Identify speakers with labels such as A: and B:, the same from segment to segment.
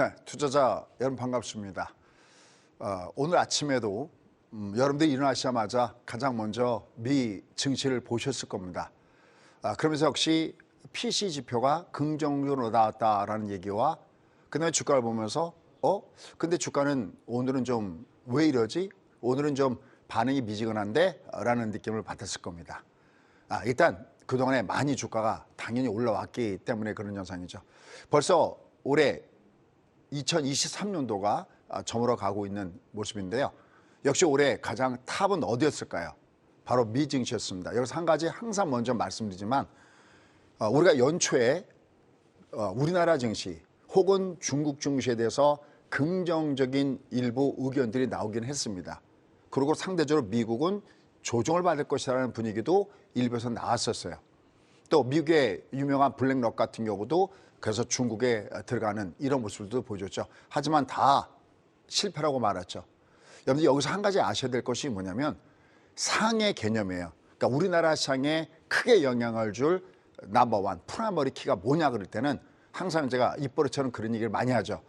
A: 네, 투자자 여러분 반갑습니다. 오늘 아침에도 여러분들이 일어나시자마자 가장 먼저 미 증시를 보셨을 겁니다. 그러면서 역시 PC 지표가 긍정적으로 나왔다라는 얘기와 그다음에 주가를 보면서 근데 주가는 오늘은 좀 왜 이러지? 오늘은 좀 반응이 미지근한데? 라는 느낌을 받았을 겁니다. 일단 그동안에 많이 주가가 당연히 올라왔기 때문에 그런 현상이죠. 벌써 올해 2023년도가 저물어 가고 있는 모습인데요. 역시 올해 가장 탑은 어디였을까요? 바로 미 증시였습니다. 여기서 한 가지 항상 먼저 말씀드리지만 우리가 연초에 우리나라 증시 혹은 중국 증시에 대해서 긍정적인 일부 의견들이 나오긴 했습니다. 그리고 상대적으로 미국은 조정을 받을 것이라는 분위기도 일부에서 나왔었어요. 또 미국의 유명한 블랙록 같은 경우도 그래서 중국에 들어가는 이런 모습도 보여줬죠. 하지만 다 실패라고 말했죠. 여러분들 여기서 한 가지 아셔야 될 것이 뭐냐면 상의 개념이에요. 그러니까 우리나라 시장에 크게 영향을 줄 넘버원 프라이머리 키가 뭐냐 그럴 때는 항상 제가 입버릇처럼 그런 얘기를 많이 하죠.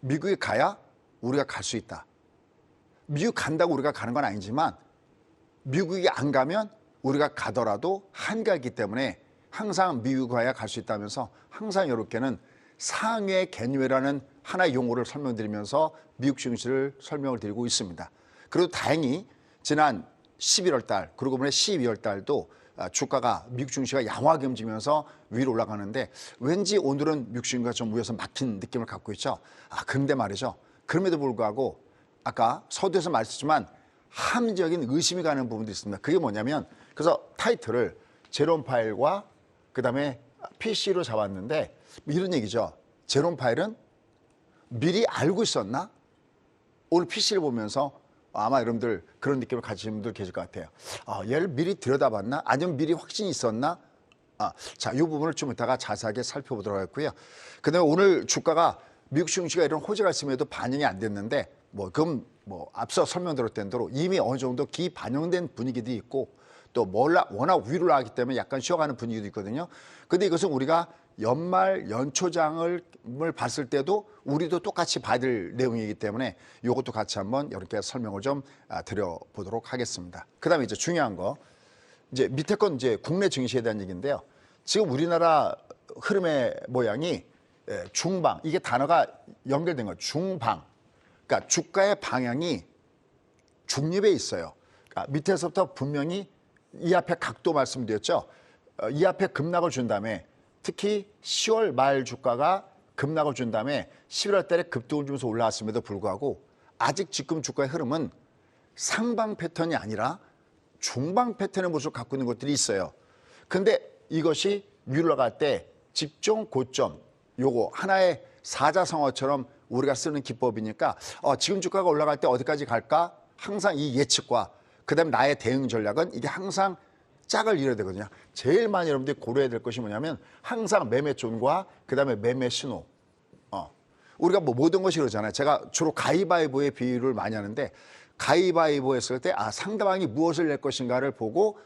A: 미국에 가야 우리가 갈 수 있다. 미국 간다고 우리가 가는 건 아니지만 미국이 안 가면 우리가 가더라도 한계가 있기 때문에 항상 미국 가야 갈 수 있다면서 항상 이렇게는 상의 개념이라는 하나의 용어를 설명드리면서 미국 증시를 설명을 드리고 있습니다. 그리고 다행히 지난 11월 달 그리고 이번에 12월 달도 주가가 미국 증시가 양호하게 움직이면서 위로 올라가는데 왠지 오늘은 미국 증시가 좀 위에서 막힌 느낌을 갖고 있죠. 그런데 말이죠. 그럼에도 불구하고 아까 서두에서 말했지만 합리적인 의심이 가는 부분도 있습니다. 그게 뭐냐면 그래서 타이틀을 제롬 파웰과 그다음에 PC로 잡았는데 이런 얘기죠. 제롬 파웰은 미리 알고 있었나? 오늘 PC를 보면서 아마 여러분들 그런 느낌을 가지신 분들 계실 것 같아요. 얘를 미리 들여다봤나? 아니면 미리 확신이 있었나? 자, 이 부분을 좀 이따가 자세하게 살펴보도록 하겠고요. 그다음에 오늘 주가가 미국 증시가 이런 호재가 있음에도 반영이 안 됐는데 그럼 앞서 설명드렸던 대로 이미 어느 정도 기반영된 분위기도 있고 또 워낙 위로 나가기 때문에 약간 쉬어가는 분위기도 있거든요. 근데 이것은 우리가 연말 연초장을 봤을 때도 우리도 똑같이 봐야 될 내용이기 때문에 이것도 같이 한번 이렇게 설명을 좀 드려보도록 하겠습니다. 그다음에 이제 중요한 거 이제 밑에 건 이제 국내 증시에 대한 얘기인데요. 지금 우리나라 흐름의 모양이 중방 이게 단어가 연결된 거예요. 중방. 그러니까 주가의 방향이 중립에 있어요. 그러니까 밑에서부터 분명히 이 앞에 각도 말씀드렸죠. 이 앞에 급락을 준 다음에 특히 10월 말 주가가 급락을 준 다음에 11월 달에 급등을 주면서 올라왔음에도 불구하고 아직 지금 주가의 흐름은 상방 패턴이 아니라 중방 패턴의 모습을 갖고 있는 것들이 있어요. 근데 이것이 위로 올라갈 때 집중 고점 요거 하나의 사자성어처럼 우리가 쓰는 기법이니까 지금 주가가 올라갈 때 어디까지 갈까? 항상 이 예측과 그다음에 나의 대응 전략은 이게 항상 짝을 이뤄야 되거든요. 제일 많이 여러분들이 고려해야 될 것이 뭐냐면 항상 매매존과 그다음에 매매 신호. 우리가 모든 것이 그러잖아요. 제가 주로 가위바위보의 비유를 많이 하는데 가위바위보 했을 때 상대방이 무엇을 낼 것인가를 보고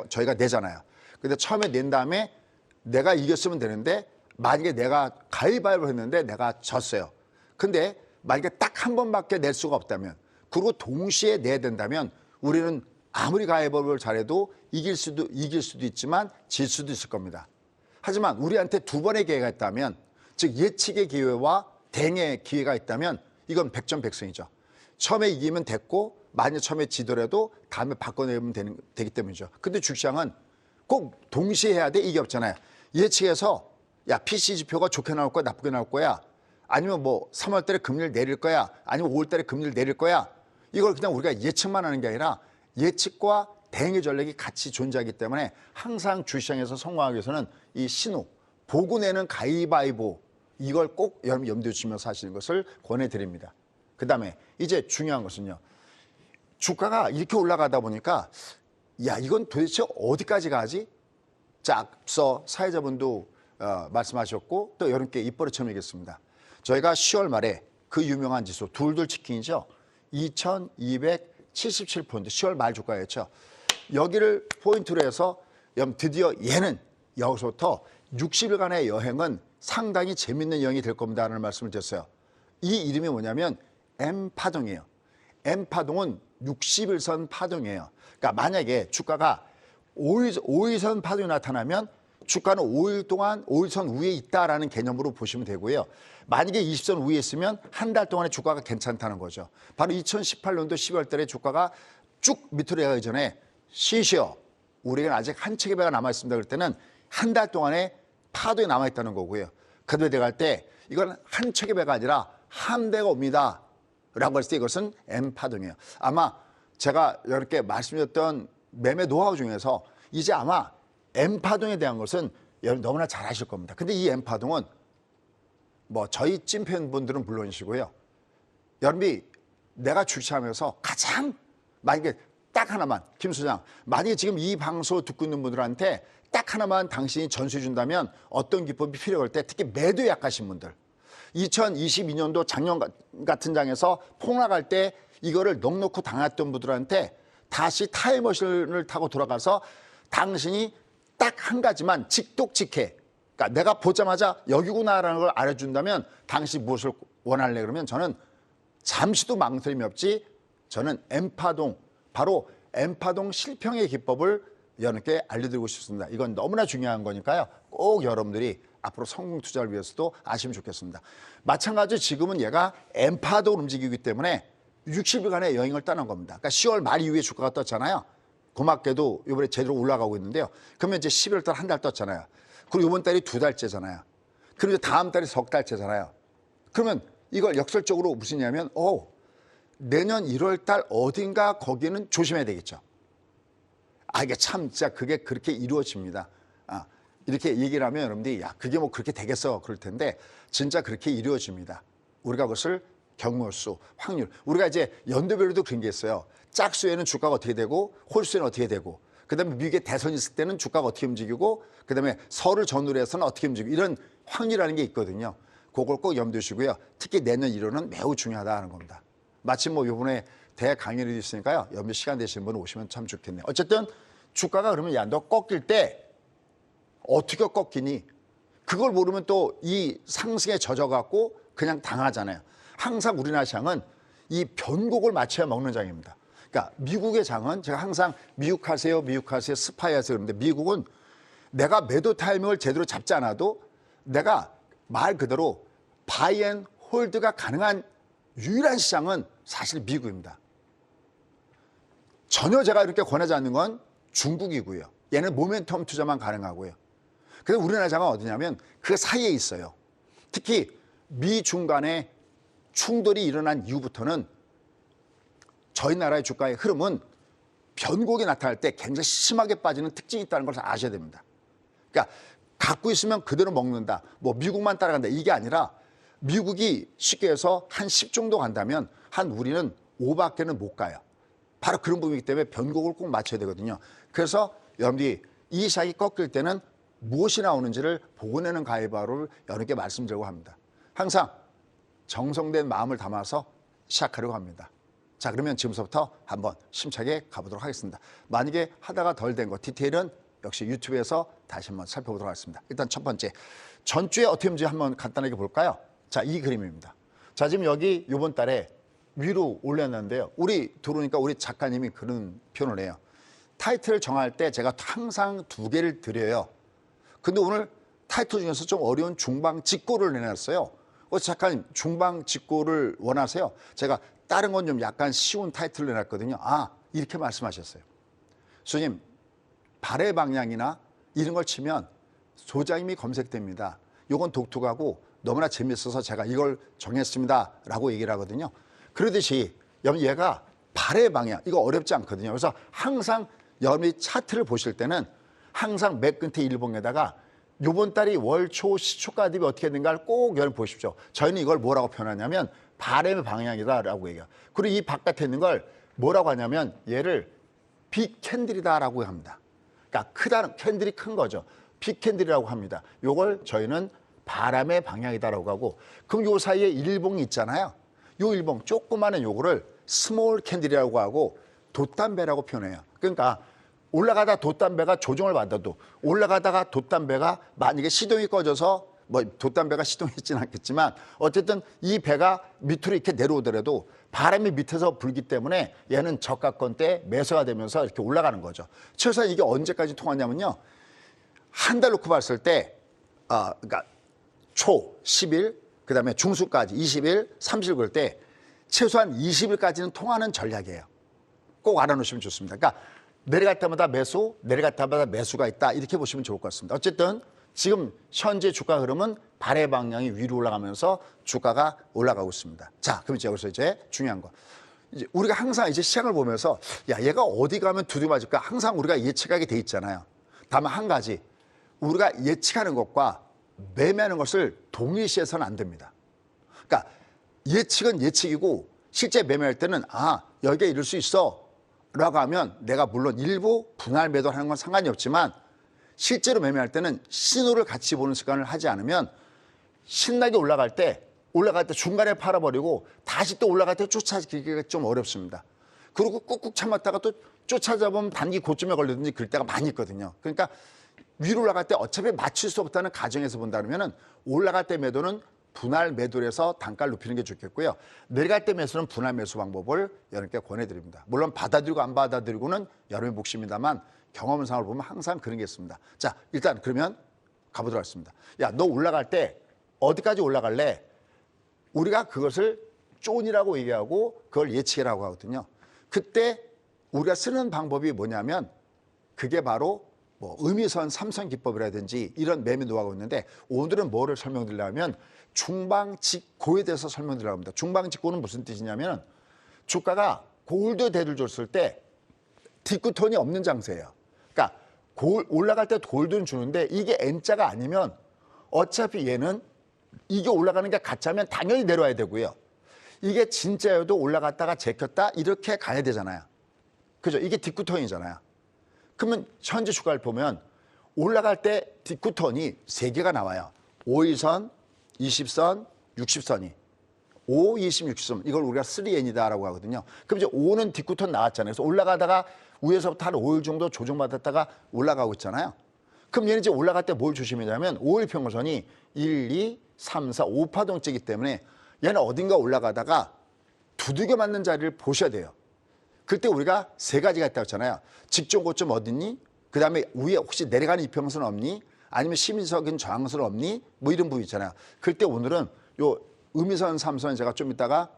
A: 저희가 내잖아요. 근데 처음에 낸 다음에 내가 이겼으면 되는데 만약에 내가 가위바위보 했는데 내가 졌어요. 근데 만약에 딱 한 번밖에 낼 수가 없다면 그리고 동시에 내야 된다면 우리는 아무리 가위바위보를 잘해도 이길 수도 있지만 질 수도 있을 겁니다. 하지만 우리한테 두 번의 기회가 있다면 즉 예측의 기회와 대응의 기회가 있다면 이건 백전백승이죠. 처음에 이기면 됐고 만약 처음에 지더라도 다음에 바꿔내면 되기 때문이죠. 근데 주식시장은 꼭 동시에 해야 돼 이게 없잖아요. 예측해서 PC 지표가 좋게 나올 거야 나쁘게 나올 거야 아니면 3월 달에 금리를 내릴 거야 아니면 5월 달에 금리를 내릴 거야 이걸 그냥 우리가 예측만 하는 게 아니라 예측과 대응의 전략이 같이 존재하기 때문에 항상 주식시장에서 성공하기 위해서는 이 신호, 보고 내는 가위바위보 이걸 꼭 여러분 염두에 두시면서 하시는 것을 권해드립니다. 그다음에 이제 중요한 것은요. 주가가 이렇게 올라가다 보니까 이건 도대체 어디까지 가지? 자, 앞서 사회자분도 말씀하셨고 또 여러분께 입버릇처럼 얘기했습니다. 저희가 10월 말에 그 유명한 지수 둘둘 치킨이죠. 2277포인트 10월 말 주가였죠. 여기를 포인트로 해서 드디어 얘는 여기서부터 60일간의 여행은 상당히 재밌는 여행이 될 겁니다라는 말씀을 드렸어요. 이 이름이 뭐냐면 M파동이에요. M파동은 60일선 파동이에요. 그러니까 만약에 주가가 5일선 파동이 나타나면 주가는 5일 동안 5일선 위에 있다라는 개념으로 보시면 되고요. 만약에 20선 위에 있으면 한 달 동안의 주가가 괜찮다는 거죠. 바로 2018년도 12월 달에 주가가 쭉 밑으로 내려가기 전에 시시어 우리는 아직 한 척의 배가 남아있습니다. 그럴 때는 한 달 동안의 파도에 남아있다는 거고요. 그대로 내려갈 때 이건 한 척의 배가 아니라 한 대가 옵니다. 라고 했을 때 이것은 M파동이에요. 아마 제가 이렇게 말씀드렸던 매매 노하우 중에서 이제 아마 M파동에 대한 것은 여러분 너무나 잘 아실 겁니다. 근데 이 M파동은 뭐 저희 찐팬분들은 물론이시고요. 여러분이 내가 주시하면서 가장 만약에 딱 하나만 김 소장 만약에 지금 이 방송 듣고 있는 분들한테 딱 하나만 당신이 전수해 준다면 어떤 기법이 필요할 때 특히 매도 약하신 분들 2022년도 작년 같은 장에서 폭락할 때 이거를 넉넉히 당했던 분들한테 다시 타임머신을 타고 돌아가서 당신이 딱 한 가지만 직독직해. 그러니까 내가 보자마자 여기구나라는 걸 알려준다면 당신이 무엇을 원할래 그러면 저는 잠시도 망설임이 없지 저는 M파동 바로 M파동 실평의 기법을 여러분께 알려드리고 싶습니다. 이건 너무나 중요한 거니까요. 꼭 여러분들이 앞으로 성공 투자를 위해서도 아시면 좋겠습니다. 마찬가지로 지금은 얘가 M파동으로 움직이기 때문에 60일간의 여행을 떠난 겁니다. 그러니까 10월 말 이후에 주가가 떴잖아요. 고맙게도 이번에 제대로 올라가고 있는데요. 그러면 이제 11월 달 한 달 떴잖아요. 그리고 이번 달이 2달째잖아요. 그리고 다음 달이 석 달째잖아요. 그러면 이걸 역설적으로 무슨 얘기냐면 내년 1월 달 어딘가 거기는 조심해야 되겠죠. 이게 참 진짜 그게 그렇게 이루어집니다. 이렇게 얘기를 하면 여러분들이 야 그게 뭐 그렇게 되겠어 그럴 텐데 진짜 그렇게 이루어집니다. 우리가 그것을 경몰수, 확률. 우리가 이제 연도별로도 그런 게 있어요. 짝수에는 주가가 어떻게 되고 홀수에는 어떻게 되고 그다음에 미국의 대선이 있을 때는 주가가 어떻게 움직이고 그다음에 설을 전후로 해서는 어떻게 움직이고 이런 확률이라는 게 있거든요. 그걸 꼭 염두에 두시고요. 특히 내년 1월은 매우 중요하다는 겁니다. 마침 뭐 이번에 대 강연이 있으니까요. 여러분 시간 되시는 분 오시면 참 좋겠네요. 어쨌든 주가가 그러면 야 너 꺾일 때 어떻게 꺾이니? 그걸 모르면 또 이 상승에 젖어갖고 그냥 당하잖아요. 항상 우리나라 시장은 이 변곡을 맞춰야 먹는 장입니다. 그러니까 미국의 장은 제가 항상 미국 하세요, 스파이 하세요 그러는데 미국은 내가 매도 타이밍을 제대로 잡지 않아도 내가 말 그대로 바이 앤 홀드가 가능한 유일한 시장은 사실 미국입니다. 전혀 제가 이렇게 권하지 않는 건 중국이고요. 얘는 모멘텀 투자만 가능하고요. 그래서 우리나라 장은 어디냐면 그 사이에 있어요. 특히 미중 간의 충돌이 일어난 이후부터는 저희 나라의 주가의 흐름은 변곡이 나타날 때 굉장히 심하게 빠지는 특징이 있다는 것을 아셔야 됩니다. 그러니까 갖고 있으면 그대로 먹는다. 뭐 미국만 따라간다. 이게 아니라 미국이 쉽게 해서 한 10 정도 간다면 한 우리는 5밖에는 못 가요. 바로 그런 부분이기 때문에 변곡을 꼭 맞춰야 되거든요. 그래서 여러분들이 이 시장이 꺾일 때는 무엇이 나오는지를 보고내는 가위바위보를 여러분께 말씀드리려고 합니다. 항상 정성된 마음을 담아서 시작하려고 합니다. 자, 그러면 지금부터 한번 심차게 가보도록 하겠습니다. 만약에 하다가 덜 된 거 디테일은 역시 유튜브에서 다시 한번 살펴보도록 하겠습니다. 일단 첫 번째, 전주에 어떻게 했는지 한번 간단하게 볼까요? 자, 이 그림입니다. 자, 지금 여기 이번 달에 위로 올렸는데요. 우리 들어오니까 우리 작가님이 그런 표현을 해요. 타이틀을 정할 때 제가 항상 2개를 드려요. 근데 오늘 타이틀 중에서 좀 어려운 중방 직고를 내놨어요. 작가님 중방 직고를 원하세요? 제가 다른 건 좀 약간 쉬운 타이틀을 내놨거든요. 이렇게 말씀하셨어요. 스님, 발의 방향이나 이런 걸 치면 소장님이 검색됩니다. 이건 독특하고 너무나 재밌어서 제가 이걸 정했습니다. 라고 얘기를 하거든요. 그러듯이 여러분 얘가 발의 방향, 이거 어렵지 않거든요. 그래서 항상 여러분이 차트를 보실 때는 항상 맨 끝에 일봉에다가 이번 달이 월초 시초가 대비 어떻게 되는가를 꼭 여러분 보십시오. 저희는 이걸 뭐라고 표현하냐면 바람의 방향이다라고 얘기해요. 그리고 이 바깥에 있는 걸 뭐라고 하냐면 얘를 빅 캔들이다라고 합니다. 그러니까 크다는 캔들이 큰 거죠. 빅 캔들이라고 합니다. 요걸 저희는 바람의 방향이다라고 하고 그럼 요 사이에 일봉이 있잖아요. 요 일봉 조그마한 요거를 스몰 캔들이라고 하고 돛담배라고 표현해요. 그러니까 올라가다 돛담배가 조정을 받아도 올라가다가 돛담배가 만약에 시동이 꺼져서 뭐 돛담배가 시동했지는 않겠지만 어쨌든 이 배가 밑으로 이렇게 내려오더라도 바람이 밑에서 불기 때문에 얘는 저가권 때 매수가 되면서 이렇게 올라가는 거죠. 최소한 이게 언제까지 통하냐면요. 한 달 놓고 봤을 때 그러니까 초 10일, 그다음에 중수까지 20일, 30일 그럴 때 최소한 20일까지는 통하는 전략이에요. 꼭 알아놓으시면 좋습니다. 그러니까 내려갈 때마다 매수, 내려갈 때마다 매수가 있다. 이렇게 보시면 좋을 것 같습니다. 어쨌든 지금 현재 주가 흐름은 발의 방향이 위로 올라가면서 주가가 올라가고 있습니다. 자, 그럼 이제 여기서 이제 중요한 거. 이제 우리가 항상 이제 시장을 보면서 야, 얘가 어디 가면 두드려 맞을까? 항상 우리가 예측하게 돼 있잖아요. 다만 한 가지. 우리가 예측하는 것과 매매하는 것을 동일시해서는 안 됩니다. 그러니까 예측은 예측이고 실제 매매할 때는 여기에 이럴 수 있어 라고 하면 내가 물론 일부 분할 매도를 하는 건 상관이 없지만 실제로 매매할 때는 신호를 같이 보는 습관을 하지 않으면 신나게 올라갈 때 중간에 팔아버리고 다시 또 올라갈 때 쫓아지기가 좀 어렵습니다. 그리고 꾹꾹 참았다가 또 쫓아잡으면 단기 고점에 걸리든지 그럴 때가 많이 있거든요. 그러니까 위로 올라갈 때 어차피 맞출 수 없다는 가정에서 본다 그러면 올라갈 때 매도는 분할 매도를 해서 단가를 높이는 게 좋겠고요. 내려갈 때 매수는 분할 매수 방법을 여러분께 권해드립니다. 물론 받아들이고 안 받아들이고는 여러분의 몫입니다만 경험상을 보면 항상 그런 게 있습니다. 자, 일단 그러면 가보도록 하겠습니다. 야, 너 올라갈 때 어디까지 올라갈래? 우리가 그것을 쫀이라고 얘기하고 그걸 예측이라고 하거든요. 그때 우리가 쓰는 방법이 뭐냐면 그게 바로 뭐 의미선 삼선 기법이라든지 이런 매매 노하우가 있는데 오늘은 뭐를 설명드리려면 중방직고에 대해서 설명드리려고 합니다. 중방직고는 무슨 뜻이냐면 주가가 골드 대를 줬을 때 뒷구톤이 없는 장세예요. 그러니까 올라갈 때 골드는 주는데 이게 N자가 아니면 어차피 얘는 이게 올라가는 게 가짜면 당연히 내려와야 되고요. 이게 진짜여도 올라갔다가 제꼈다 이렇게 가야 되잖아요. 그죠? 이게 뒷구톤이잖아요. 그러면 현재 주가를 보면 올라갈 때 뒷구톤이 3개가 나와요. 5일선, 20선, 60선이. 5, 20, 60선. 이걸 우리가 3N이다라고 하거든요. 그럼 이제 5는 뒷구톤 나왔잖아요. 그래서 올라가다가 위에서부터 한 5일 정도 조정받았다가 올라가고 있잖아요. 그럼 얘는 이제 올라갈 때 뭘 조심해야냐면 5일 평균선이 1, 2, 3, 4, 5파동째이기 때문에 얘는 어딘가 올라가다가 두들겨 맞는 자리를 보셔야 돼요. 그때 우리가 3가지가 있다고 했잖아요. 직전 고점 어딨니? 그 다음에 위에 혹시 내려가는 이평선 없니? 아니면 심리적인 저항선 없니? 뭐 이런 부분 있잖아요. 그때 오늘은 요 음이선, 삼선 제가 좀 이따가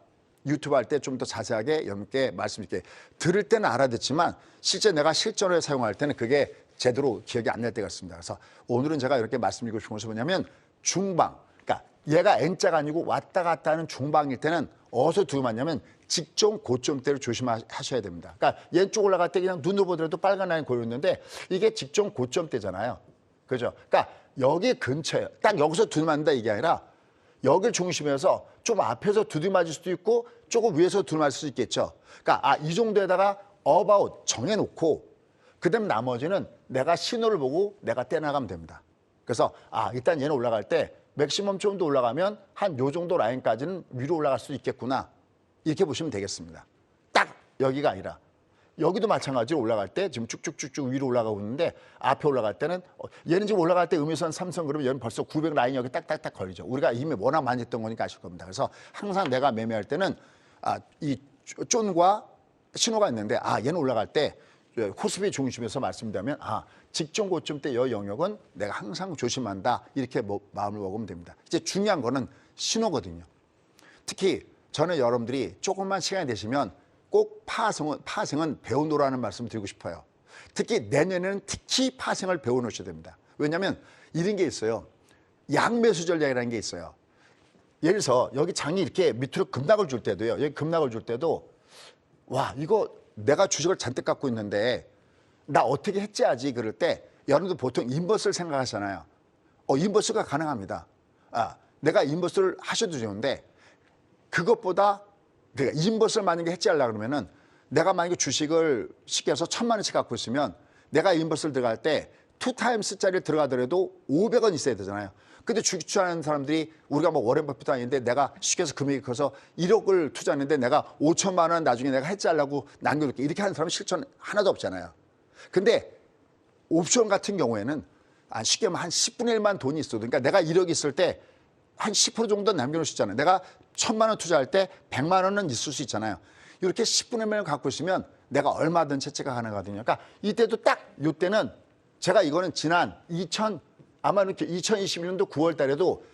A: 유튜브 할 때 좀 더 자세하게 여러분께 말씀드릴게요. 들을 때는 알아듣지만 실제 내가 실전을 사용할 때는 그게 제대로 기억이 안 날 때가 있습니다. 그래서 오늘은 제가 이렇게 말씀드리고 싶은 것은 뭐냐면 중방. 그러니까 얘가 N자가 아니고 왔다 갔다 하는 중방일 때는 어디서 두고 맞냐면 직전 고점대를 조심하셔야 됩니다. 그러니까 왼쪽 올라갈 때 그냥 눈으로 보더라도 빨간 라인 보였는데 이게 직전 고점대잖아요. 그죠? 그러니까 여기 근처에 딱 여기서 두고 맞는다 이게 아니라 여기를 중심에서 좀 앞에서 두드려 맞을 수도 있고 조금 위에서 두드려 맞을 수도 있겠죠. 그러니까 이 정도에다가 어바웃 정해놓고 그다음 나머지는 내가 신호를 보고 내가 떼나가면 됩니다. 그래서 일단 얘는 올라갈 때 맥시멈 좀 더 올라가면 한 요 정도 라인까지는 위로 올라갈 수 있겠구나. 이렇게 보시면 되겠습니다. 딱 여기가 아니라 여기도 마찬가지로 올라갈 때 지금 쭉쭉쭉쭉 위로 올라가고 있는데 앞에 올라갈 때는 얘는 지금 올라갈 때 음이선 삼선 그러면 얘는 벌써 900 라인 여기 딱딱딱 걸리죠. 우리가 이미 워낙 많이 했던 거니까 아실 겁니다. 그래서 항상 내가 매매할 때는 이 쫀과 신호가 있는데 얘는 올라갈 때 코스피 중심에서 말씀드리면 직전 고점 때 이 영역은 내가 항상 조심한다 이렇게 마음을 먹으면 됩니다. 이제 중요한 거는 신호거든요. 특히 저는 여러분들이 조금만 시간이 되시면 꼭 파생은 배워놓으라는 말씀 드리고 싶어요. 특히 내년에는 특히 파생을 배워놓으셔야 됩니다. 왜냐하면 이런 게 있어요. 양매수 전략이라는 게 있어요. 예를 들어서 여기 장이 이렇게 밑으로 급락을 줄 때도요. 여기 급락을 줄 때도 이거 내가 주식을 잔뜩 갖고 있는데 나 어떻게 해지하지? 그럴 때 여러분들 보통 인버스를 생각하잖아요. 인버스가 가능합니다. 내가 인버스를 하셔도 좋은데 그것보다 그러니까 인버스를 만약에 해지하려고 그러면은 내가 만약에 주식을 쉽게 해서 1,000만 원씩 갖고 있으면 내가 인버스를 들어갈 때 2타임스짜리를 들어가더라도 500원 있어야 되잖아요. 근데 주식 투자하는 사람들이 우리가 뭐 워렌 버핏도 아닌데 내가 쉽게 해서 금액이 커서 1억을 투자했는데 내가 5천만 원 나중에 내가 해지하려고 남겨놓게 이렇게 하는 사람은 실전 하나도 없잖아요. 근데 옵션 같은 경우에는 쉽게 말하면 한 10분의 1만 돈이 있어도, 그러니까 내가 1억 있을 때 한 10% 정도 남겨놓을 수 있잖아요. 내가 1,000만 원 투자할 때 100만 원은 있을 수 있잖아요. 이렇게 10분의 1을 갖고 있으면 내가 얼마든지 채취가 가능하거든요. 그러니까 이때도 딱 이때는 제가 이거는 지난 아마 이렇게 2021년도 9월 달에도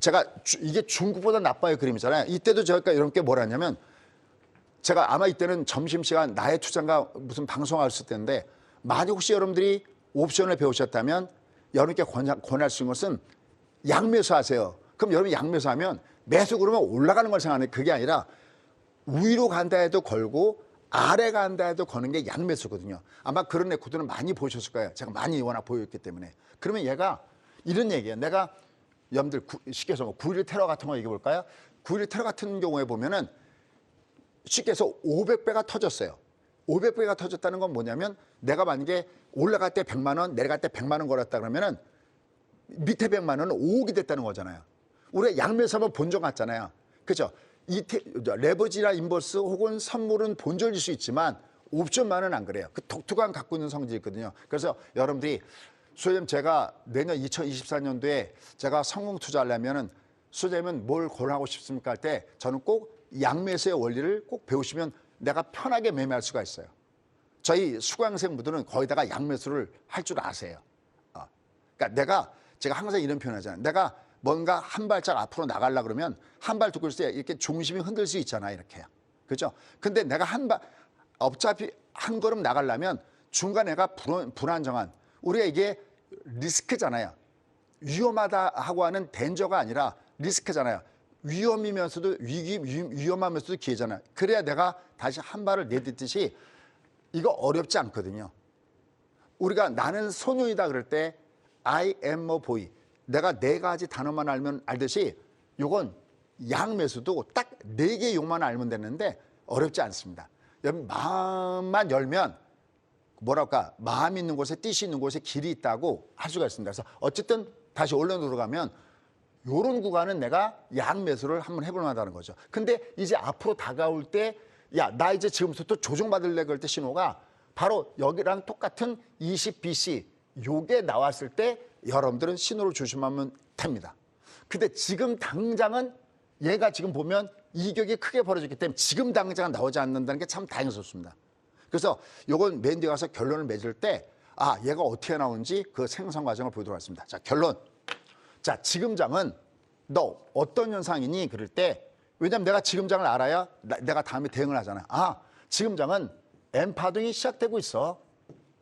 A: 제가 이게 중국보다 나빠요 그림이잖아요. 이때도 제가 이런 게 뭐라 했냐면 제가 아마 이때는 점심시간 나의 투자인가 무슨 방송했을 때인데 만약 혹시 여러분들이 옵션을 배우셨다면 여러분께 권할 수 있는 것은 양매수하세요. 그럼 여러분이 양매수하면 매수 그러면 올라가는 걸 생각하는 그게 아니라 위로 간다 해도 걸고 아래 간다 해도 거는 게 양매수거든요. 아마 그런 레코드는 많이 보셨을 거예요. 제가 많이 워낙 보였기 때문에. 그러면 얘가 이런 얘기예요. 내가 여러분들 쉽게 해서 9.11 테러 같은 거 얘기해 볼까요? 9.11 테러 같은 경우에 보면은 쉽게 해서 500배가 터졌어요. 500배가 터졌다는 건 뭐냐면 내가 만약에 올라갈 때 100만 원, 내려갈 때 100만 원 걸었다 그러면은 밑에 100만 원은 5억이 됐다는 거잖아요. 우리가 양매수하면 본전 같잖아요. 그렇죠? 레버지나 인버스 혹은 선물은 본전일 수 있지만 옵션만은 안 그래요. 그 독특한 갖고 있는 성질이 있거든요. 그래서 여러분들이 소장님 제가 내년 2024년도에 제가 성공 투자하려면은 소장님은 뭘 권하고 싶습니까 할 때 저는 꼭 양매수의 원리를 꼭 배우시면 내가 편하게 매매할 수가 있어요. 저희 수강생분들은 거의다가 양매수를 할 줄 아세요. 그러니까 제가 항상 이런 표현하잖아요. 내가 뭔가 한 발짝 앞으로 나가려고 그러면 한 발 두고 있을 때 이렇게 중심이 흔들 수 있잖아요. 이렇게. 그렇죠? 근데 내가 어차피 한 걸음 나가려면 중간에 내가 불안정한 우리가 이게 리스크잖아요. 위험하다 하고 하는 덴저가 아니라 리스크잖아요. 위험이면서도 위험하면서도 기회잖아요. 그래야 내가 다시 한 발을 내딛듯이 이거 어렵지 않거든요. 우리가 나는 소년이다 그럴 때 I am a boy. 내가 4가지 단어만 알면 알듯이 요건 양매수도 딱 4개의 용만 알면 되는데 어렵지 않습니다. 여러분 마음만 열면 뭐랄까 마음 있는 곳에 뜻이 있는 곳에 길이 있다고 할 수가 있습니다. 그래서 어쨌든 다시 원론으로 들어가면 요런 구간은 내가 양매수를 한번 해볼 만하다는 거죠. 근데 이제 앞으로 다가올 때 야, 나 이제 지금부터 조정받을래 그럴 때 신호가 바로 여기랑 똑같은 20BC 요게 나왔을 때 여러분들은 신호를 조심하면 됩니다. 근데 지금 당장은 얘가 지금 보면 이격이 크게 벌어졌기 때문에 지금 당장은 나오지 않는다는 게 참 다행스럽습니다. 그래서 요건 맨 뒤에 가서 결론을 맺을 때 얘가 어떻게 나오는지 그 생성 과정을 보도록 하겠습니다. 자, 결론. 자, 지금장은 너 어떤 현상이니? 그럴 때 왜냐면 내가 지금장을 알아야 내가 다음에 대응을 하잖아. 지금장은 N파동이 시작되고 있어.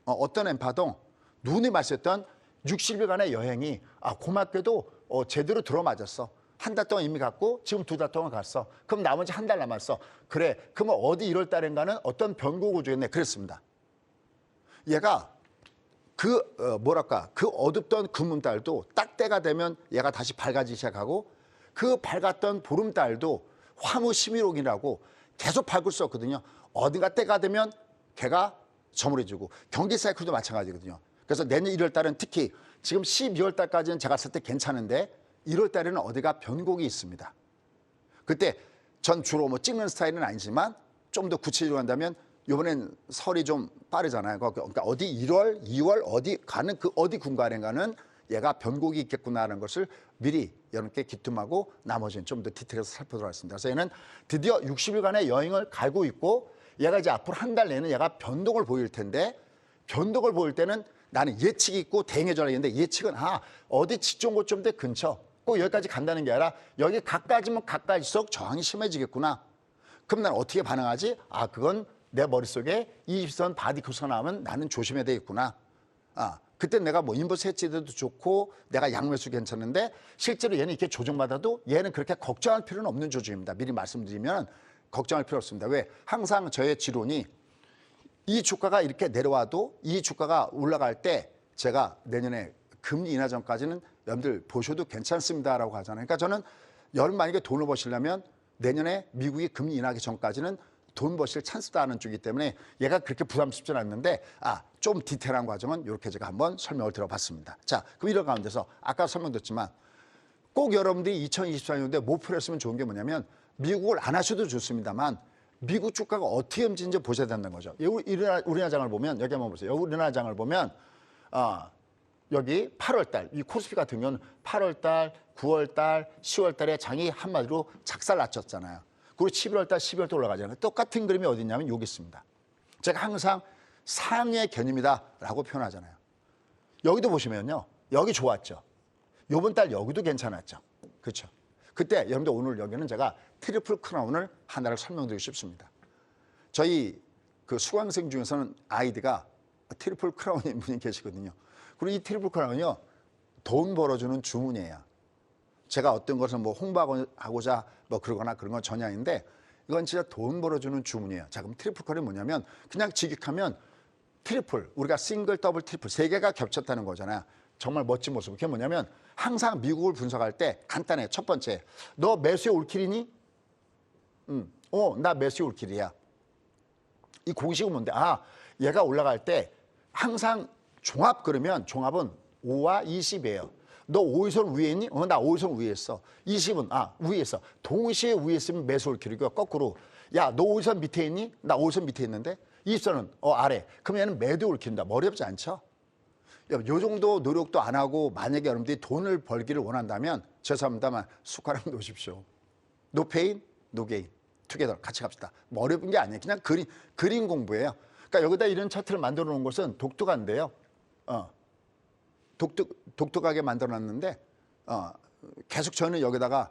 A: 어떤 N파동? 눈이 말씀했던 60일간의 여행이 고맙게도 제대로 들어맞았어. 한 달 동안 이미 갔고 지금 2달 동안 갔어. 그럼 나머지 한 달 남았어. 그래. 그러면 어디 1월 달인가는 어떤 변고 구조였네. 그랬습니다. 얘가 그 어둡던 금음달도 딱 때가 되면 얘가 다시 밝아지기 시작하고 그 밝았던 보름달도 화무심일옥이라고 계속 밝을 수 없거든요. 어딘가 때가 되면 걔가 저물어지고 경기 사이클도 마찬가지거든요. 그래서 내년 1월 달은 특히 지금 12월 달까지는 제가 봤을 때 괜찮은데 1월 달에는 어디가 변곡이 있습니다. 그때 전 주로 찍는 스타일은 아니지만 좀 더 구체적으로 한다면 이번엔 설이 좀 빠르잖아요. 그러니까 어디 1월, 2월 어디 가는 그 어디 군간인가는 얘가 변곡이 있겠구나라는 것을 미리 여러분께 기tum하고 나머지는 좀 더 디테일해서 살펴보도록 하겠습니다. 그래서 얘는 드디어 60일간의 여행을 가고 있고 얘가 이제 앞으로 한 달 내는 얘가 변동을 보일 텐데 변동을 보일 때는 나는 예측이 있고 대응해 줘야 되는데 예측은 어디 직종 고점대 근처 꼭 여기까지 간다는 게 아니라 여기 각까지면 각까지씩 저항이 심해지겠구나. 그럼 난 어떻게 반응하지? 그건 내 머릿속에 20선 바디 코스가 나오면 나는 조심해야 되겠구나. 그때 내가 인버스 해치돼도 좋고 내가 양매수 괜찮은데 실제로 얘는 이렇게 조정받아도 얘는 그렇게 걱정할 필요는 없는 조짐입니다. 미리 말씀드리면 걱정할 필요 없습니다. 왜? 항상 저의 지론이 이 주가가 이렇게 내려와도 이 주가가 올라갈 때 제가 내년에 금리 인하 전까지는 여러분들 보셔도 괜찮습니다라고 하잖아요. 그러니까 저는 여러분 만약에 돈을 버시려면 내년에 미국이 금리 인하하기 전까지는 돈 버실 찬스다 하는 쪽이기 때문에 얘가 그렇게 부담스럽지는 않는데 좀 디테일한 과정은 이렇게 제가 한번 설명을 드려봤습니다. 자, 그럼 이런 가운데서 아까 설명드렸지만 꼭 여러분들이 2024년도에 목표를 했으면 좋은 게 뭐냐면 미국을 안 하셔도 좋습니다만 미국 주가가 어떻게 움직이는지 보셔야 된다는 거죠. 우리나라 장을 보면 여기 한번 보세요. 우리나라 장을 보면 여기 8월 달, 이 코스피 같은 경우는 8월 달, 9월 달, 10월 달에 장이 한마디로 작살 났었잖아요. 그리고 11월 달, 12월 달 올라가잖아요. 똑같은 그림이 어디 있냐면 여기 있습니다. 제가 항상 상의 개념이다라고 표현하잖아요. 여기도 보시면요. 여기 좋았죠. 요번 달 여기도 괜찮았죠. 그렇죠. 그때 여러분들 오늘 여기는 제가 트리플 크라운을 하나를 설명드리고 싶습니다. 저희 그 수강생 중에서는 아이디가 트리플 크라운인 분이 계시거든요. 그리고 이 트리플 크라운이요. 돈 벌어주는 주문이에요. 제가 어떤 것을 뭐 홍보하고자 뭐 그러거나 그런 건 전혀 아닌데 이건 진짜 돈 벌어주는 주문이에요. 자, 그럼 트리플 크라운이 뭐냐면 그냥 직역하면 트리플, 우리가 싱글, 더블, 트리플 세 개가 겹쳤다는 거잖아요. 정말 멋진 모습. 그게 뭐냐면 항상 미국을 분석할 때 간단해. 첫 번째, 너 매수에 올킬이니? 나 매수에 올킬이야. 이 공식은 뭔데? 얘가 올라갈 때 항상 종합 그러면 종합은 5와 20이에요. 너 5에서 위에 있니? 나 5에서 위에 있어. 20은 위에 있어. 동시에 위에 있으면 매수 올킬이고 거꾸로 야, 너 5에서 밑에 있니? 나 5에서 밑에 있는데 20선은 아래. 그럼 얘는 매도 올킬인다. 머리 없지 않죠? 요 정도 노력도 안 하고 만약에 여러분들이 돈을 벌기를 원한다면 죄송합니다만 숟가락 놓으십시오. No pain, no gain. 투게더 같이 갑시다. 뭐 어려운 게 아니에요. 그냥 그림 공부예요. 그러니까 여기다 이런 차트를 만들어 놓은 것은 독특한데요. 독특하게 만들어 놨는데 계속 저는 여기다가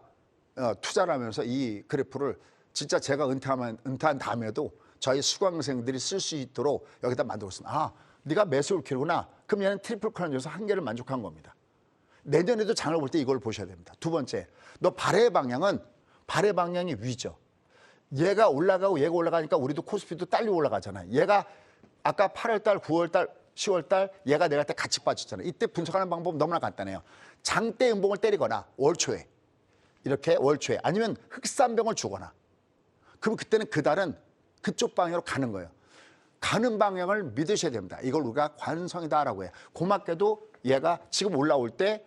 A: 투자를 하면서 이 그래프를 진짜 제가 은퇴한 다음에도 저희 수강생들이 쓸 수 있도록 여기다 만들었습니다. 네가 매수 올킬이구나. 그럼 얘는 트리플 크라운에서 한 개를 만족한 겁니다. 내년에도 장을 볼 때 이걸 보셔야 됩니다. 두 번째, 너 발의 방향이 위죠. 얘가 올라가고 얘가 올라가니까 우리도 코스피도 딸리 올라가잖아요. 얘가 아까 8월 달, 9월 달, 10월 달 얘가 내려갈 때 같이 빠졌잖아요. 이때 분석하는 방법은 너무나 간단해요. 장대 음봉을 때리거나 월초에 이렇게 월초에 아니면 흑산병을 주거나 그럼 그때는 그 달은 그쪽 방향으로 가는 거예요. 가는 방향을 믿으셔야 됩니다. 이걸 우리가 관성이다라고 해요. 고맙게도 얘가 지금 올라올 때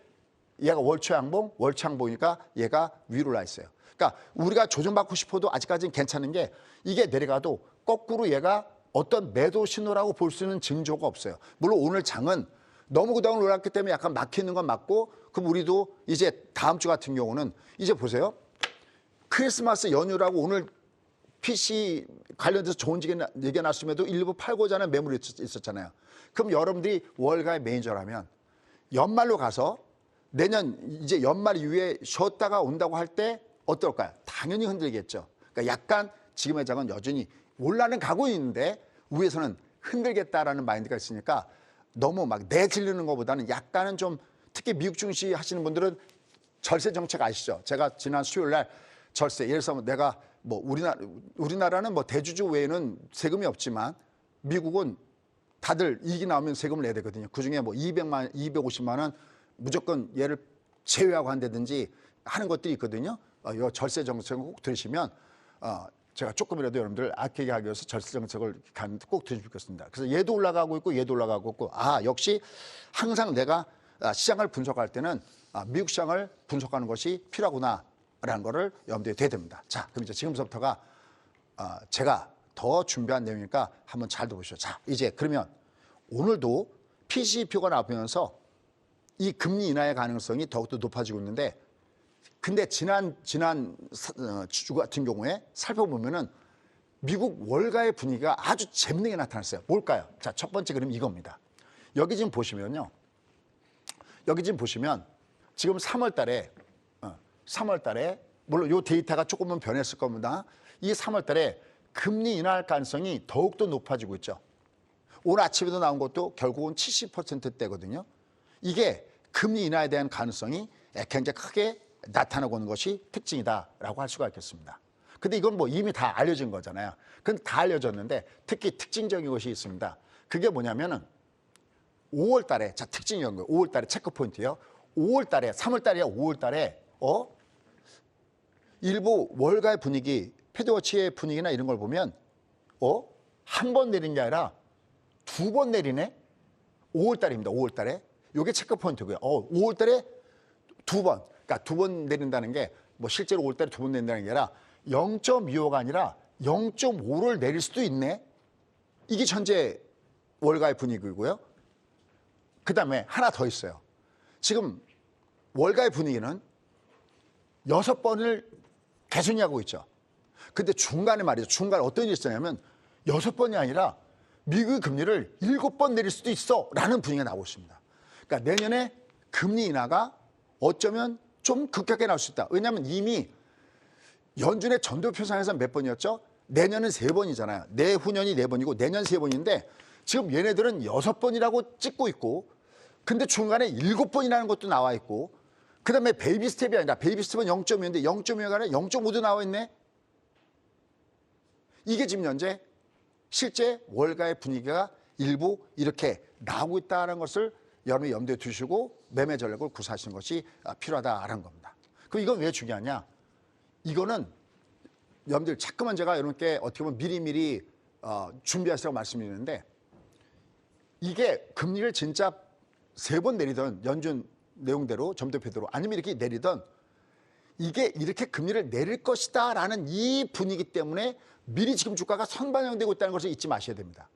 A: 얘가 월초 양봉이니까 얘가 위로 나 있어요. 그러니까 우리가 조정받고 싶어도 아직까지는 괜찮은 게 이게 내려가도 거꾸로 얘가 어떤 매도 신호라고 볼 수 있는 징조가 없어요. 물론 오늘 장은 너무 그동안 올랐기 때문에 약간 막히는 건 맞고 그럼 우리도 이제 다음 주 같은 경우는 이제 보세요. 크리스마스 연휴라고 오늘 PC 관련돼서 좋은 얘기가 났음에도 일부 팔고자 하는 매물이 있었잖아요. 그럼 여러분들이 월가의 매니저라면 연말로 가서 내년 이제 연말 이후에 쉬었다가 온다고 할 때 어떨까요? 당연히 흔들겠죠. 그러니까 약간 지금의 장은 여전히 올라는 가고 있는데 위에서는 흔들겠다라는 마인드가 있으니까 너무 막 내질르는 것보다는 약간은 좀 특히 미국 증시 하시는 분들은 절세 정책 아시죠? 제가 지난 수요일 날 절세 예를 들어서 내가 뭐 우리나라는 뭐 대주주 외에는 세금이 없지만 미국은 다들 이익이 나오면 세금을 내야 되거든요. 그중에 뭐 250만 원 무조건 얘를 제외하고 한다든지 하는 것들이 있거든요. 이 절세 정책을 꼭 들으시면 제가 조금이라도 여러분들 아끼게 하기 위해서 절세 정책을 꼭 들으시면 좋겠습니다. 그래서 얘도 올라가고 있고 얘도 올라가고 있고 역시 항상 내가 시장을 분석할 때는 미국 시장을 분석하는 것이 필요하구나라는 거를 염두에 둬야 됩니다. 자, 그럼 이제 지금부터가 제가 더 준비한 내용이니까 한번 잘 들어보시죠. 자, 이제 그러면 오늘도 PC표가 나오면서 이 금리 인하의 가능성이 더욱더 높아지고 있는데 근데 지난 주 같은 경우에 살펴보면은 미국 월가의 분위기가 아주 재밌게 나타났어요. 뭘까요? 자, 첫 번째 그림 이겁니다. 여기 지금 보시면요. 여기 지금 보시면 지금 3월 달에 물론 이 데이터가 조금은 변했을 겁니다. 이 3월 달에 금리 인하할 가능성이 더욱더 높아지고 있죠. 오늘 아침에도 나온 것도 결국은 70%대거든요. 이게 금리 인하에 대한 가능성이 굉장히 크게 나타나고 있는 것이 특징이다라고 할 수가 있겠습니다. 근데 이건 뭐 이미 다 알려진 거잖아요. 근데 다 알려졌는데 특히 특징적인 것이 있습니다. 그게 뭐냐면은 5월 달에 자 특징이한 거예요. 5월 달에 체크 포인트요. 5월 달에 3월 달이야. 5월 달에 일부 월가의 분위기, 패드워치의 분위기나 이런 걸 보면 한 번 내린 게 아니라 2번 내리네. 5월 달입니다. 5월 달에. 요게 체크 포인트고요. 5월 달에 2번. 그러니까 2번 내린다는 게 뭐 실제로 5월 달에 2번 내린다는 게 아니라 0.25가 아니라 0.5를 내릴 수도 있네. 이게 현재 월가의 분위기고요. 그다음에 하나 더 있어요. 지금 월가의 분위기는 6번을 계속 이야기하고 있죠. 근데 중간에 말이죠. 중간에 어떤 일이 있었냐면 6번이 아니라 미국의 금리를 7번 내릴 수도 있어 라는 분위기가 나오고 있습니다. 그러니까 내년에 금리 인하가 어쩌면 좀 급격하게 나올 수 있다. 왜냐하면 이미 연준의 전도표상에서 몇 번이었죠? 내년은 3번이잖아요. 내후년이 4번이고 내년 3번인데 지금 얘네들은 6번이라고 찍고 있고 근데 중간에 7번이라는 것도 나와 있고 그다음에 베이비 스텝이 아니라 베이비 스텝은 0.5인데 0.5가 아니라 0.5도 나와 있네. 이게 지금 현재 실제 월가의 분위기가 일부 이렇게 나오고 있다는 것을 여러분이 염두에 두시고 매매 전략을 구사하시는 것이 필요하다는 겁니다. 그럼 이건 왜 중요하냐? 이거는 여러분들 자꾸만 제가 여러분께 어떻게 보면 미리미리 준비하시라고 말씀드리는데 이게 금리를 진짜 3번 내리던 연준 내용대로 점도표대로 아니면 이렇게 내리던 이게 이렇게 금리를 내릴 것이다 라는 이 분위기 때문에 미리 지금 주가가 선반영되고 있다는 것을 잊지 마셔야 됩니다.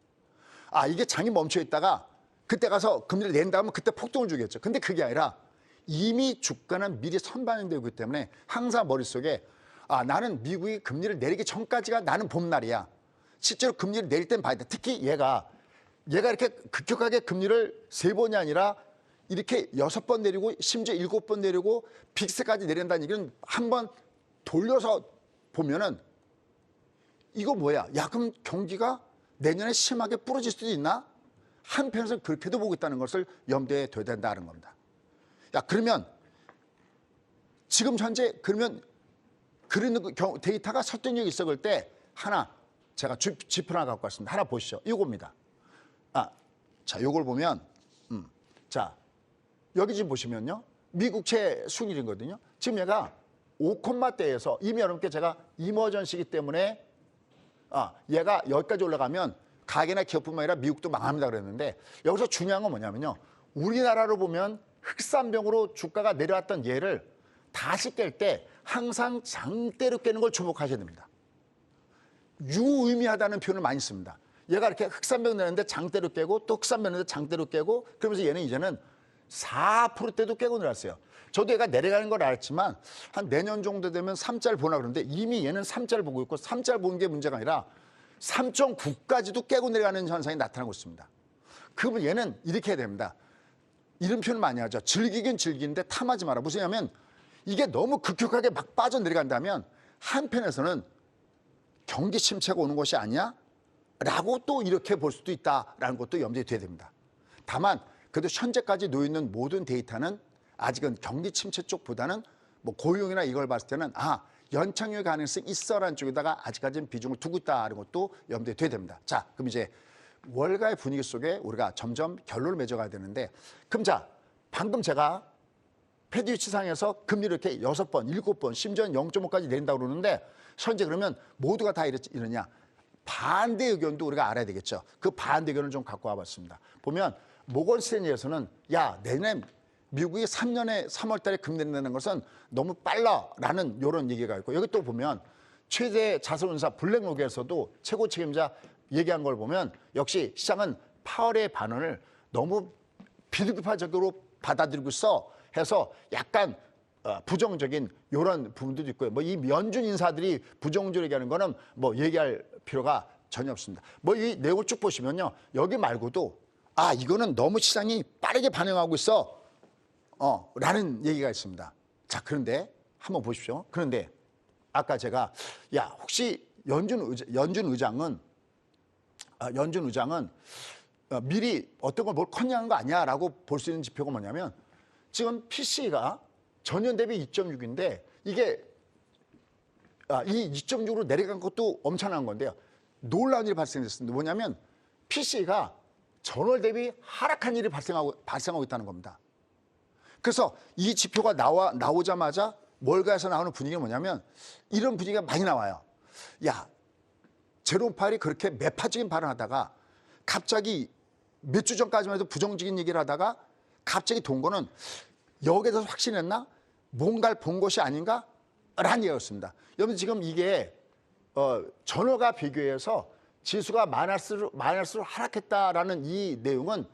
A: 이게 장이 멈춰 있다가 그때 가서 금리를 낸다면 그때 폭등을 주겠죠. 근데 그게 아니라 이미 주가는 미리 선반영되고 있기 때문에 항상 머릿속에 나는 미국이 금리를 내리기 전까지가 나는 봄날이야. 실제로 금리를 내릴 땐 봐야 돼. 특히 얘가 이렇게 급격하게 금리를 3번이 아니라 이렇게 6번 내리고 심지어 7번 내리고 빅스까지 내린다는 얘기는 한번 돌려서 보면은 이거 뭐야? 야, 그럼 경기가 내년에 심하게 부러질 수도 있나? 한편에서 그렇게도 보고 있다는 것을 염두에 둬야 된다는 겁니다. 야, 그러면 지금 현재 그러면 그런 데이터가 설득력이 있어 그럴 때 하나 제가 지표 하나 갖고 왔습니다. 하나 보시죠. 이겁니다. 자, 요걸 보면 자, 여기 지금 보시면요. 미국채 순일이거든요. 지금 얘가 5콤마대에서 이미 여러분께 제가 이머전시기 때문에 얘가 여기까지 올라가면 가게나 기업뿐만 아니라 미국도 망합니다 그랬는데 여기서 중요한 건 뭐냐면요. 우리나라로 보면 흑산병으로 주가가 내려왔던 얘를 다시 깰 때 항상 장대로 깨는 걸 주목하셔야 됩니다. 유의미하다는 표현을 많이 씁니다. 얘가 이렇게 흑산병 내는데 장대로 깨고 또 흑산병 내는데 장대로 깨고 그러면서 얘는 이제는 4%대도 깨고 내려왔어요. 저도 얘가 내려가는 걸 알았지만 한 내년 정도 되면 3짤 보나 그러는데 이미 얘는 3짤 보고 있고 3짤 보는 게 문제가 아니라 3.9까지도 깨고 내려가는 현상이 나타나고 있습니다. 그러면 얘는 이렇게 해야 됩니다. 이런 표현을 많이 하죠. 즐기긴 즐기는데 탐하지 마라. 무슨 얘기냐면 이게 너무 급격하게 막 빠져내려간다면 한편에서는 경기 침체가 오는 것이 아니야? 라고 또 이렇게 볼 수도 있다라는 것도 염두에 둬야 됩니다. 다만 그래도 현재까지 놓여있는 모든 데이터는 아직은 경기 침체 쪽보다는 뭐 고용이나 이걸 봤을 때는 연착륙 가능성이 있어라는 쪽에다가 아직까지는 비중을 두고 있다는 것도 염두에 둬야 됩니다. 자, 그럼 이제 월가의 분위기 속에 우리가 점점 결론을 맺어가야 되는데 그럼 자, 방금 제가 패드 위치상에서 금리를 이렇게 6번, 7번, 심지어는 0.5까지 내린다고 그러는데 현재 그러면 모두가 다 이러냐? 반대 의견도 우리가 알아야 되겠죠. 그 반대 의견을 좀 갖고 와봤습니다. 보면 모건 스탠리에서는 내년 미국이 3년에 3월 달에 금리 내는 것은 너무 빨라라는 이런 얘기가 있고 여기 또 보면 최대 자산운용사 블랙록에서도 최고 책임자 얘기한 걸 보면 역시 시장은 파월의 반응을 너무 비둘기파적으로 받아들이고 있어 해서 약간 부정적인 이런 부분도 있고요. 뭐 이 연준 인사들이 부정적으로 얘기하는 거는 뭐 얘기할 필요가 전혀 없습니다. 뭐 이 내용을 쭉 보시면요. 여기 말고도 이거는 너무 시장이 빠르게 반응하고 있어. 라는 얘기가 있습니다. 자, 그런데 한번 보십시오. 그런데 아까 제가 혹시 연준 의장은 미리 어떤 걸 뭘 컨닝한 거 아니야라고 볼 수 있는 지표가 뭐냐면 지금 PC가 전년 대비 2.6인데 이게 이 2.6으로 내려간 것도 엄청난 건데요. 놀라운 일이 발생했습니다. 뭐냐면 PC가 전월 대비 하락한 일이 발생하고 있다는 겁니다. 그래서 이 지표가 나오자마자 월가에서 나오는 분위기가 뭐냐면 이런 분위기가 많이 나와요. 제롬 파웰이 그렇게 매파적인 발언하다가 갑자기 몇 주 전까지만 해도 부정적인 얘기를 하다가 갑자기 동거는 여기에 대해서 확신했나? 뭔가를 본 것이 아닌가? 라는 얘기였습니다. 여러분 지금 이게 전월과 비교해서 지수가 마이너스로 하락했다라는 이 내용은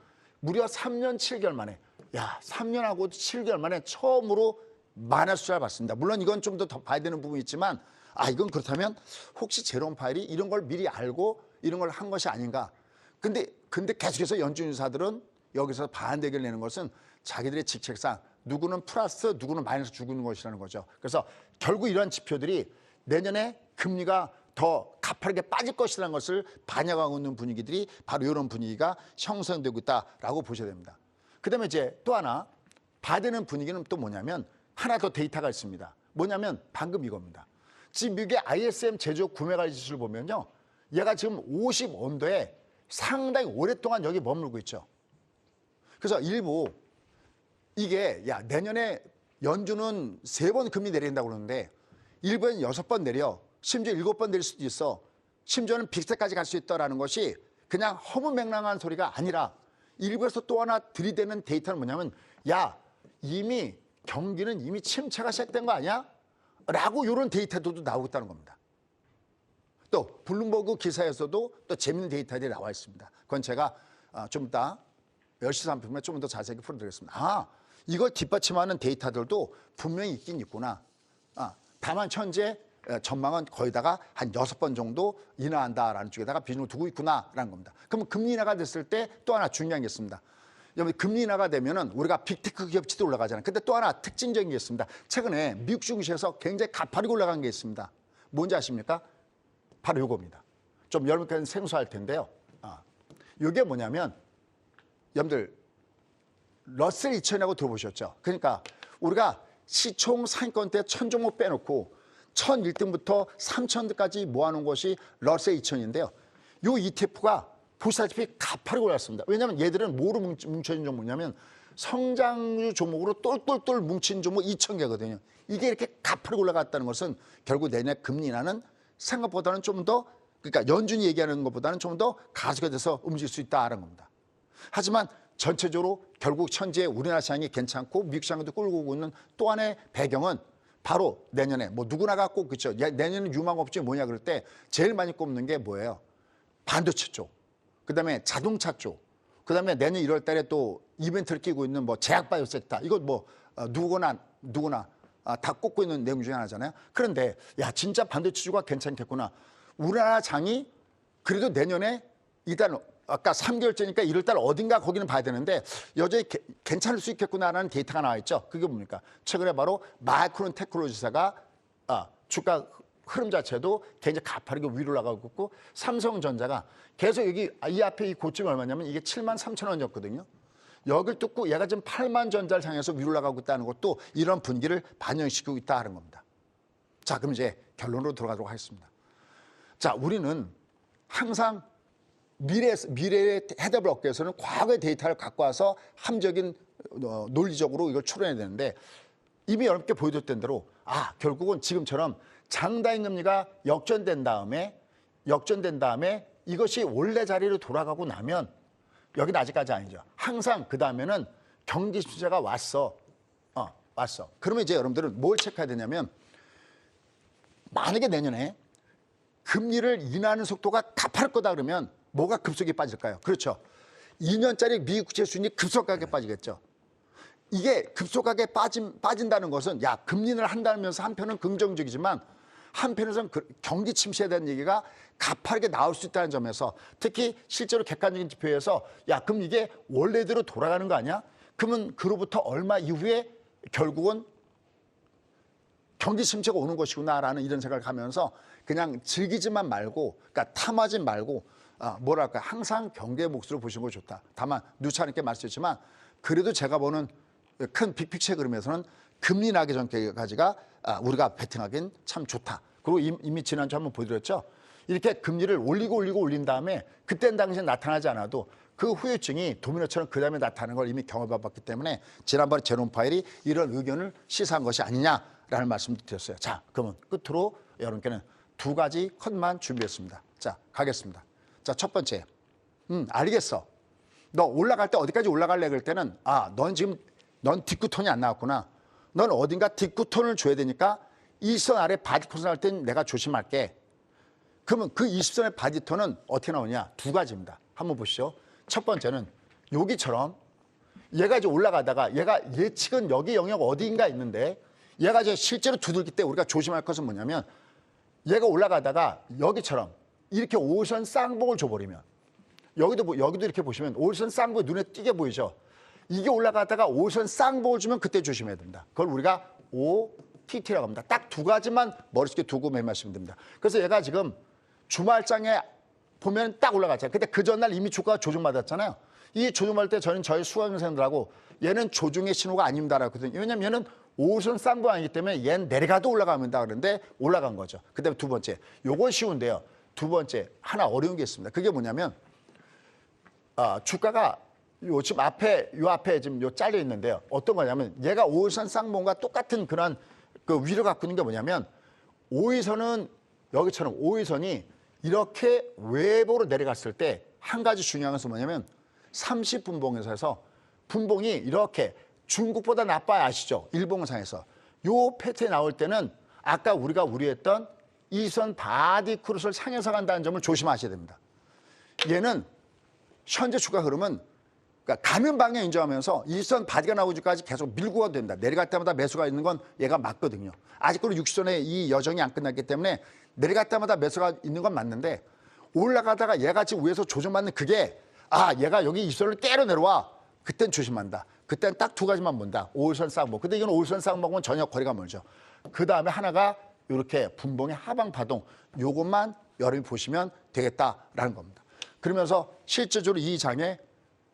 A: 무려 3년 7개월 만에, 야, 3년하고 7개월 만에 처음으로 마이너스 투자를 받습니다. 물론 이건 좀 더 봐야 되는 부분이 있지만, 이건 그렇다면 혹시 제롬 파웰이 이런 걸 미리 알고 이런 걸 한 것이 아닌가. 근데 계속해서 연준인사들은 여기서 반대를 내는 것은 자기들의 직책상 누구는 플러스 누구는 마이너스 주고 있는 것이라는 거죠. 그래서 결국 이러한 지표들이 내년에 금리가 더 가파르게 빠질 것이라는 것을 반영하고 있는 분위기들이 바로 이런 분위기가 형성되고 있다라고 보셔야 됩니다. 그다음에 이제 또 하나 봐야 되는 분위기는 또 뭐냐면 하나 더 데이터가 있습니다. 뭐냐면 방금 이겁니다. 지금 미국의 ISM 제조업 구매관리 지수를 보면요. 얘가 지금 50온도에 상당히 오랫동안 여기 머물고 있죠. 그래서 일부 이게 내년에 연준은 3번 금리 내린다고 그러는데 일부는 6번 내려 심지어 7번 내릴 수도 있어. 심지어는 빅세까지 갈 수 있다라는 것이 그냥 허무맹랑한 소리가 아니라 일부에서 또 하나 들이대는 데이터는 뭐냐면 이미 경기는 이미 침체가 시작된 거 아니야? 라고 이런 데이터도 나오고 있다는 겁니다. 또 블룸버그 기사에서도 또 재밌는 데이터들이 나와 있습니다. 그건 제가 좀 이따 10시 30분에 좀 더 자세히 풀어드리겠습니다. 이걸 뒷받침하는 데이터들도 분명히 있긴 있구나. 다만 현재 전망은 거의다가 한 6번 정도 인하한다라는 쪽에다가 비중을 두고 있구나라는 겁니다. 그러면 금리 인하가 됐을 때 또 하나 중요한 게 있습니다. 여러분 금리 인하가 되면은 우리가 빅테크 기업치도 올라가잖아요. 근데 또 하나 특징적인 게 있습니다. 최근에 미국 주식시에서 굉장히 가파르게 올라간 게 있습니다. 뭔지 아십니까? 바로 이겁니다. 좀 여러분께는 생소할 텐데요. 이게 뭐냐면 여러분들 러셀 2000이라고 들어보셨죠? 그러니까 우리가 시총 상위권 때 1000종목 빼놓고 1001등부터 3000등까지 모아놓은 것이 러셀 2000인데요. 이 ETF가 보시다시피 가파르게 올랐습니다. 왜냐하면 얘들은 뭐로 뭉쳐진 종목이냐면 성장주 종목으로 똘똘똘 뭉친 종목 2000개거든요. 이게 이렇게 가파르게 올라갔다는 것은 결국 내년 금리 인하는 생각보다는 좀 더, 그러니까 연준이 얘기하는 것보다는 좀 더 가속화돼서 움직일 수 있다는 겁니다. 하지만 전체적으로 결국 현재 우리나라 시장이 괜찮고 미국 시장도 끌고 오고 있는 또 하나의 배경은 바로 내년에 누구나가 꼭 그렇죠. 내년에 유망업종이 뭐냐 그럴 때 제일 많이 꼽는 게 뭐예요? 반도체 쪽, 그다음에 자동차 쪽, 그다음에 내년 1월 달에 또 이벤트를 끼고 있는 제약바이오 섹터. 이거 누구나 다 꼽고 있는 내용 중에 하나잖아요. 그런데 진짜 반도체주가 괜찮겠구나. 우리나라 장이 그래도 내년에 일단 아까 3개월째니까 1월 달 어딘가 거기는 봐야 되는데 여전히 괜찮을 수 있겠구나라는 데이터가 나와 있죠. 그게 뭡니까? 최근에 바로 마이크론 테크놀로지사가 주가 흐름 자체도 굉장히 가파르게 위로 올라가고 있고 삼성전자가 계속 여기 이 앞에 이 고점이 얼마냐면 이게 73,000원이었거든요. 여기를 뚫고 얘가 지금 8만 전자를 향해서 위로 올라가고 있다는 것도 이런 분위기를 반영시키고 있다는 겁니다. 자, 그럼 이제 결론으로 들어가도록 하겠습니다. 자, 우리는 항상 미래의 해답을 얻기 위해서는 과거의 데이터를 갖고 와서 함적인 논리적으로 이걸 추론해야 되는데 이미 여러분께 보여줬던 대로 결국은 지금처럼 장다인 금리가 역전된 다음에 이것이 원래 자리로 돌아가고 나면 여기는 아직까지 아니죠. 항상 그 다음에는 경기 침체가 왔어. 그러면 이제 여러분들은 뭘 체크해야 되냐면 만약에 내년에 금리를 인하하는 속도가 가파를 거다 그러면 뭐가 급속히 빠질까요? 그렇죠. 2년짜리 미국 국채 수익이 급속하게 빠지겠죠. 이게 급속하게 빠진다는 것은 금리 인하를 한다면서 한편은 긍정적이지만 한편에서는 경기 침체에 대한 얘기가 가파르게 나올 수 있다는 점에서 특히 실제로 객관적인 지표에서 그럼 이게 원래대로 돌아가는 거 아니야? 그러면 그로부터 얼마 이후에 결국은 경기 침체가 오는 것이구나라는 이런 생각을 하면서 그냥 즐기지만 말고 그러니까 탐하지 말고 항상 경계의 몫으로 보시는 거 좋다. 다만 누차있게 말씀드렸지만 그래도 제가 보는 큰 빅픽처의 그림에서는 금리 나기 전까지가 우리가 베팅하기엔 참 좋다. 그리고 이미 지난주 한번 보여드렸죠. 이렇게 금리를 올린 다음에 그땐 당시에 나타나지 않아도 그 후유증이 도미노처럼 그 다음에 나타나는 걸 이미 경험해봤기 때문에 지난번에 제롬 파웰이 이런 의견을 시사한 것이 아니냐라는 말씀도 드렸어요. 자, 그러면 끝으로 여러분께는 2가지 컷만 준비했습니다. 자, 가겠습니다. 자, 첫 번째. 알겠어. 너 올라갈 때 어디까지 올라갈래? 그럴 때는 넌 뒷구톤이 안 나왔구나. 넌 어딘가 뒷구톤을 줘야 되니까 20선 아래 바디톤을 할 땐 내가 조심할게. 그러면 그 20선의 바디톤은 어떻게 나오냐? 2가지입니다. 한번 보시죠. 첫 번째는 여기처럼 얘가 이제 올라가다가 얘가 예측은 여기 영역 어디인가 있는데 얘가 이제 실제로 두들길 때 우리가 조심할 것은 뭐냐면 얘가 올라가다가 여기처럼 이렇게 5선 쌍봉을 줘버리면 여기도 이렇게 보시면 5선 쌍봉이 눈에 띄게 보이죠. 이게 올라가다가 5선 쌍봉을 주면 그때 조심해야 됩니다. 그걸 우리가 OTT라고 합니다. 딱 두 가지만 머릿속에 두고 매매하시면 됩니다. 그래서 얘가 지금 주말장에 보면 딱 올라갔잖아요. 근데 그 전날 이미 주가가 조정받았잖아요. 이 조정받을 때 저는 저희 수강생들하고 얘는 조정의 신호가 아닙니다라고 했거든요. 왜냐면 얘는 5선 쌍봉 아니기 때문에 얘는 내려가도 올라갑니다. 그런데 올라간 거죠. 그다음에 두 번째, 요건 쉬운데요. 두 번째, 하나 어려운 게 있습니다. 그게 뭐냐면 주가가 요 앞에 지금 요 잘려 있는데요. 어떤 거냐면 얘가 5선 쌍봉과 똑같은 그런 그 위로 갖고 있는 게 뭐냐면 5위선은 여기처럼 5위선이 이렇게 외부로 내려갔을 때 한 가지 중요한 것은 뭐냐면 30분봉에서 해서 분봉이 이렇게 중국보다 나빠야 아시죠? 일봉상에서. 요 패턴이 나올 때는 아까 우리가 우려했던 이선 바디 크루스를 향해서 간다는 점을 조심하셔야 됩니다. 얘는 현재 주가 흐름은 그러니까 가는 방향 인정하면서 일선 바디가 나오기까지 계속 밀고 가도 된다. 내려갈 때마다 매수가 있는 건 얘가 맞거든요. 아직도 60선의 이 여정이 안 끝났기 때문에 내려갈 때마다 매수가 있는 건 맞는데 올라가다가 얘가 지금 위에서 조정받는 그게 얘가 여기 일선을 깨러 내려와. 그땐 조심한다. 그땐 딱 두 가지만 본다. 5선 쌍봉. 근데 이건 5선 쌍봉은 전혀 거리가 멀죠. 그 다음에 하나가 이렇게 분봉의 하방 파동. 요것만 여러분이 보시면 되겠다라는 겁니다. 그러면서 실제적으로 이 장에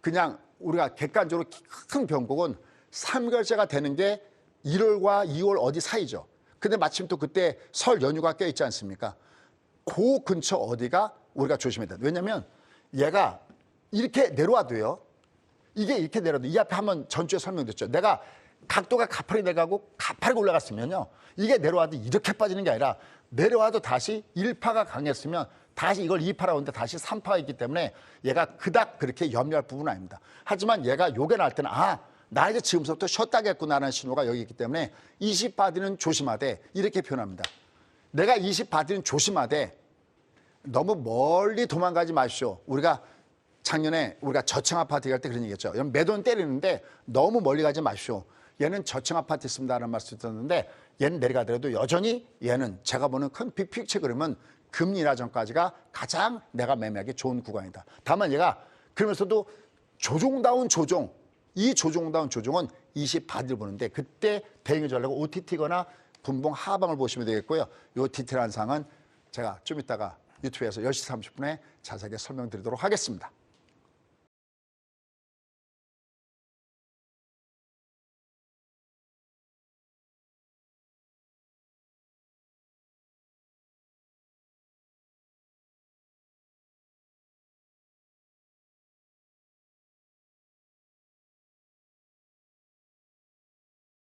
A: 그냥 우리가 객관적으로 큰 변곡은 3결제가 되는 게 1월과 2월 어디 사이죠. 근데 마침 또 그때 설 연휴가 껴있지 않습니까? 그 근처 어디가 우리가 조심해야 돼. 왜냐면 얘가 이렇게 내려와도요. 이게 이렇게 내려도 이 앞에 한번 전주에 설명드렸죠. 내가 각도가 가파르게 내려가고 가파르게 올라갔으면요. 이게 내려와도 이렇게 빠지는 게 아니라 내려와도 다시 1파가 강했으면 다시 이걸 2파라고 하는데 다시 3파가 있기 때문에 얘가 그닥 그렇게 염려할 부분은 아닙니다. 하지만 얘가 요게 날 때는 나 이제 지금부터 쉬었다겠구나라는 신호가 여기 있기 때문에 20바디는 조심하되 이렇게 표현합니다. 내가 20바디는 조심하되 너무 멀리 도망가지 마십시오. 우리가 작년에 우리가 저층 아파트 갈 때 그런 얘기했죠. 매도는 때리는데 너무 멀리 가지 마십시오. 얘는 저층 아파트 있습니다라는 말씀 드렸는데 얘는 내려가더라도 여전히 얘는 제가 보는 큰 빅픽처 그러면 금리 인하 전까지가 가장 내가 매매하기 좋은 구간이다. 다만 얘가 그러면서도 조종다운 조종, 이 조종다운 조종은 20바디를 보는데 그때 대응해 주려고 OTT거나 분봉 하방을 보시면 되겠고요. 이 디테일한 사항은 제가 좀 이따가 유튜브에서 10시 30분에 자세하게 설명드리도록 하겠습니다.